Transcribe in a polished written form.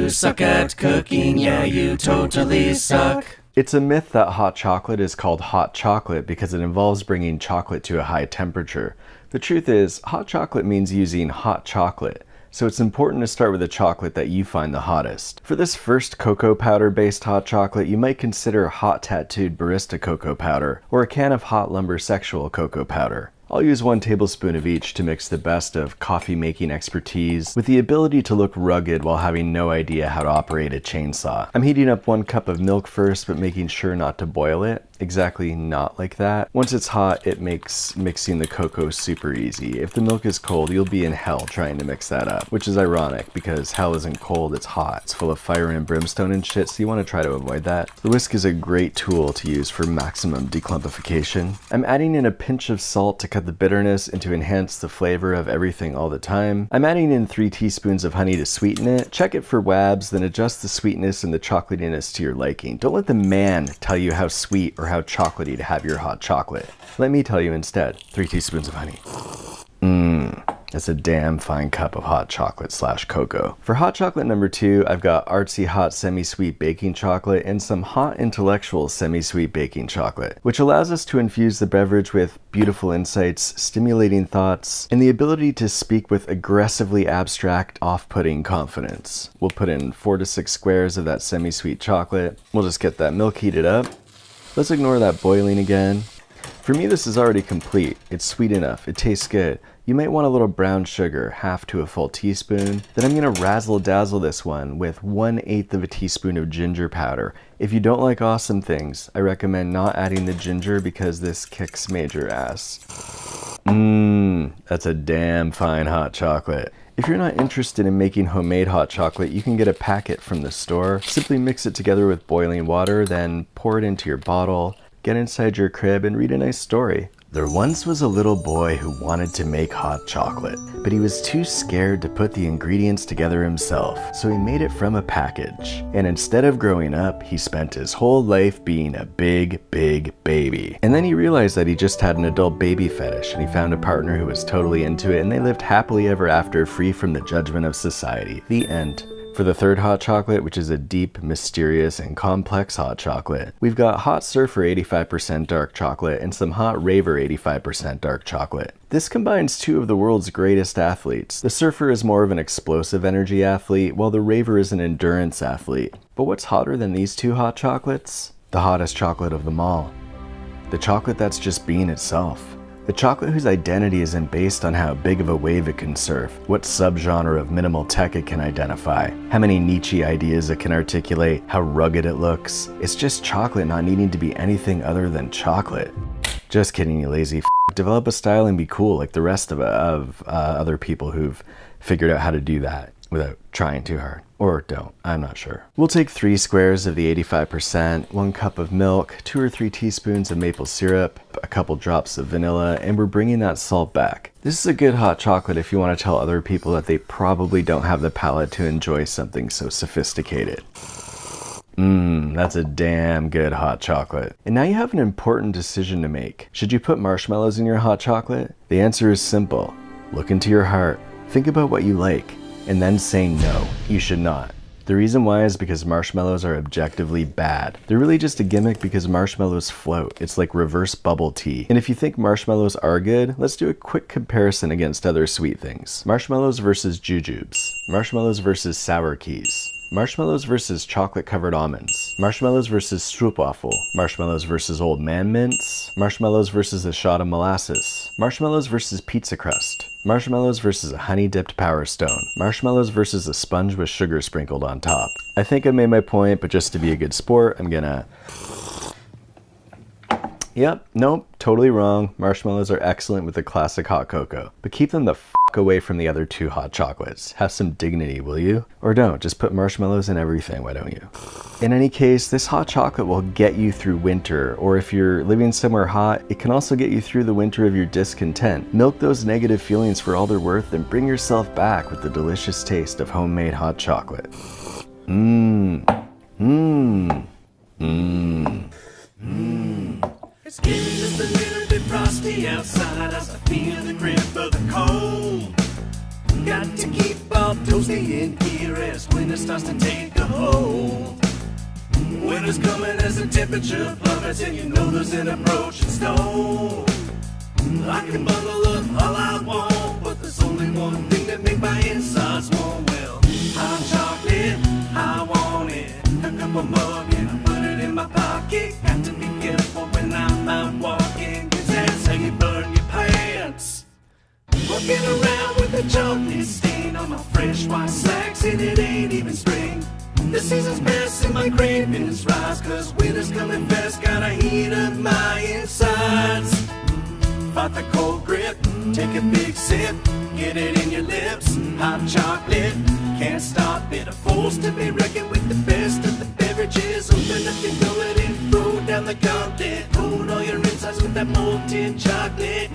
you suck at cooking, yeah, you totally suck. It's a myth that hot chocolate is called hot chocolate because it involves bringing chocolate to a high temperature. The truth is, hot chocolate means using hot chocolate, so it's important to start with a chocolate that you find the hottest. For this first cocoa powder-based hot chocolate, you might consider hot tattooed barista cocoa powder, or a can of hot lumber sexual cocoa powder. I'll use 1 tablespoon of each to mix the best of coffee making expertise with the ability to look rugged while having no idea how to operate a chainsaw. I'm heating up 1 cup of milk first, but making sure not to boil it. Exactly not like that. Once it's hot, it makes mixing the cocoa super easy. If the milk is cold, you'll be in hell trying to mix that up, which is ironic because hell isn't cold, it's hot. It's full of fire and brimstone and shit, so you want to try to avoid that. The whisk is a great tool to use for maximum declumpification. I'm adding in a pinch of salt to cut the bitterness and to enhance the flavor of everything all the time. I'm adding in 3 teaspoons of honey to sweeten it. Check it for wabs, then adjust the sweetness and the chocolatiness to your liking. Don't let the man tell you how sweet or how chocolatey to have your hot chocolate. Let me tell you instead. 3 teaspoons of honey. That's a damn fine cup of hot chocolate / cocoa. For hot chocolate number 2, I've got artsy hot semi-sweet baking chocolate and some hot intellectual semi-sweet baking chocolate, which allows us to infuse the beverage with beautiful insights, stimulating thoughts, and the ability to speak with aggressively abstract, off-putting confidence. We'll put in 4 to 6 squares of that semi-sweet chocolate. We'll just get that milk heated up. Let's ignore that boiling again. For me, this is already complete. It's sweet enough. It tastes good. You might want a little brown sugar, half to a full teaspoon. Then I'm gonna razzle dazzle this one with 1/8 of a teaspoon of ginger powder. If you don't like awesome things, I recommend not adding the ginger because this kicks major ass. That's a damn fine hot chocolate. If you're not interested in making homemade hot chocolate, you can get a packet from the store. Simply mix it together with boiling water, then pour it into your bottle, get inside your crib, and read a nice story. There once was a little boy who wanted to make hot chocolate, but he was too scared to put the ingredients together himself, so he made it from a package. And instead of growing up, he spent his whole life being a big baby. And then he realized that he just had an adult baby fetish, and he found a partner who was totally into it, and they lived happily ever after, free from the judgment of society. The end. For the third hot chocolate, which is a deep, mysterious, and complex hot chocolate, we've got Hot Surfer 85% dark chocolate and some Hot Raver 85% dark chocolate. This combines 2 of the world's greatest athletes. The Surfer is more of an explosive energy athlete, while the Raver is an endurance athlete. But what's hotter than these 2 hot chocolates? The hottest chocolate of them all. The chocolate that's just being itself. The chocolate whose identity isn't based on how big of a wave it can surf, what subgenre of minimal tech it can identify, how many Nietzsche ideas it can articulate, how rugged it looks. It's just chocolate not needing to be anything other than chocolate. Just kidding, you lazy f***. Develop a style and be cool like the rest of other people who've figured out how to do that without trying too hard. Or don't, I'm not sure. We'll take 3 squares of the 85%, 1 cup of milk, 2 or 3 teaspoons of maple syrup, a couple drops of vanilla, and we're bringing that salt back. This is a good hot chocolate if you want to tell other people that they probably don't have the palate to enjoy something so sophisticated. That's a damn good hot chocolate. And now you have an important decision to make. Should you put marshmallows in your hot chocolate? The answer is simple. Look into your heart. Think about what you like. And then say no, you should not. The reason why is because marshmallows are objectively bad. They're really just a gimmick because marshmallows float. It's like reverse bubble tea. And if you think marshmallows are good, let's do a quick comparison against other sweet things. Marshmallows versus jujubes. Marshmallows versus sour keys. Marshmallows versus chocolate-covered almonds. Marshmallows versus stroopwafel. Marshmallows versus old man mints. Marshmallows versus a shot of molasses. Marshmallows versus pizza crust. Marshmallows versus a honey-dipped Power Stone. Marshmallows versus a sponge with sugar sprinkled on top. I think I made my point, but just to be a good sport, I'm gonna... Yep, nope, totally wrong. Marshmallows are excellent with the classic hot cocoa, but keep them the f*** away from the other 2 hot chocolates. Have some dignity, will you? Or don't, just put marshmallows in everything, why don't you? In any case, this hot chocolate will get you through winter, or if you're living somewhere hot, it can also get you through the winter of your discontent. Milk those negative feelings for all they're worth and bring yourself back with the delicious taste of homemade hot chocolate. It's getting just a little bit frosty outside as I feel the grip of the cold. Got to keep all toasty in here as winter starts to take a hold. Winter's coming as the temperature plummets, and you know there's an approaching snow. I can bundle up all I want, but there's only one thing that makes my insides warm. Well, hot chocolate, I want it. Pick up a mug and I put it in my pocket. Got to be careful when I'm out walking, 'cause that's how you burn your pants. Walking around with a chocolate stain on my fresh white slacks, and it ain't even spring. The season's past and my cravings rise, 'cause winter's coming fast, gotta heat up my insides. Fight the cold grip, take a big sip, get it in your lips. Hot chocolate, can't stop it. A force to be reckoned with, the best of the beverages. Open up your gullet and throw down the gauntlet. Coat all your insides with that molten chocolate.